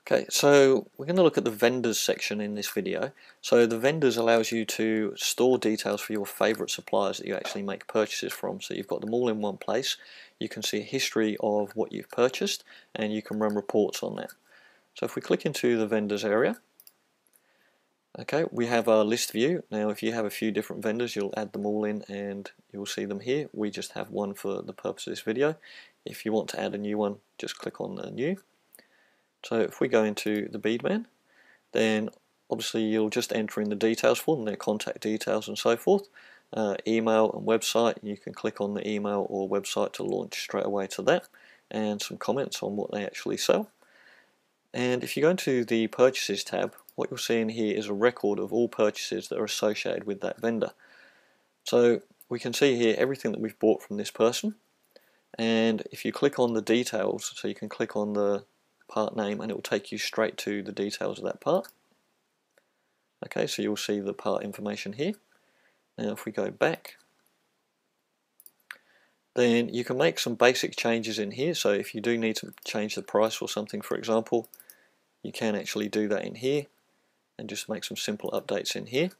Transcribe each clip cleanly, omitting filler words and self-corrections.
Okay, so we're going to look at the vendors section in this video. So the vendors allows you to store details for your favorite suppliers that you actually make purchases from. So you've got them all in one place. You can see a history of what you've purchased and you can run reports on that. So if we click into the vendors area, okay, we have our list view. Now if you have a few different vendors, you'll add them all in and you'll see them here. We just have one for the purpose of this video. If you want to add a new one, just click on the new. So if we go into the Beadman, then obviously you'll just enter in the details for them, their contact details and so forth, email and website. You can click on the email or website to launch straight away to that, and some comments on what they actually sell. And if you go into the purchases tab, what you'll see in here is a record of all purchases that are associated with that vendor. So we can see here everything that we've bought from this person, and if you click on the details, so you can click on the part name and it will take you straight to the details of that part. Okay, so you'll see the part information here. Now if we go back, then you can make some basic changes in here. So if you do need to change the price or something, for example, you can actually do that in here and just make some simple updates in here.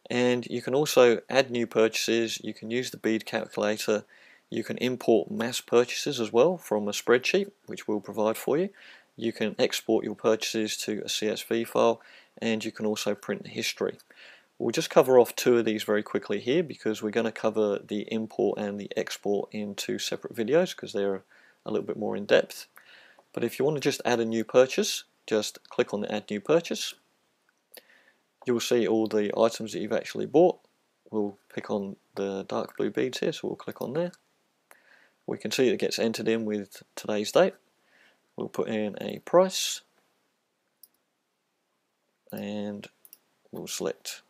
And you can also add new purchases. You can use the bead calculator. You can import mass purchases as well from a spreadsheet, which we'll provide for you. You can export your purchases to a CSV file, and you can also print the history. We'll just cover off two of these very quickly here because we're going to cover the import and the export in two separate videos because they're a little bit more in depth. But if you want to just add a new purchase, just click on the Add New Purchase. You'll see all the items that you've actually bought. We'll pick on the dark blue beads here, so we'll click on there. We can see it gets entered in with today's date. We'll put in a price and we'll select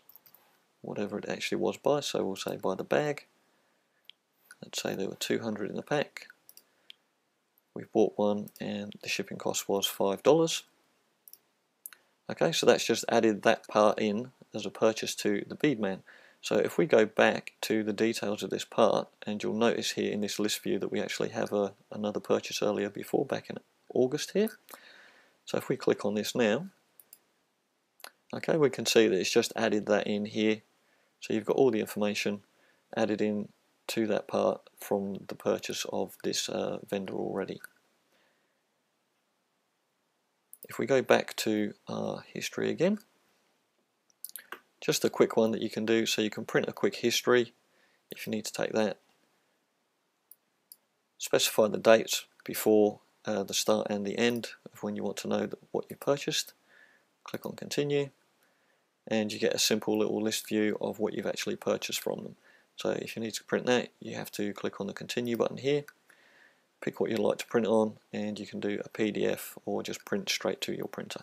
whatever it actually was by, so we'll say by the bag. Let's say there were 200 in the pack. We bought one and the shipping cost was $5. Okay, so that's just added that part in as a purchase to the Beadman. So if we go back to the details of this part, and you'll notice here in this list view that we actually have another purchase earlier before, back in August here. So if we click on this now, okay, we can see that it's just added that in here. So you've got all the information added in to that part from the purchase of this vendor already. If we go back to our history again, just a quick one that you can do, so you can print a quick history if you need to take that. Specify the dates before the start and the end of when you want to know what you purchased. Click on continue and you get a simple little list view of what you've actually purchased from them. So if you need to print that, you have to click on the continue button here, pick what you'd like to print on, and you can do a PDF or just print straight to your printer.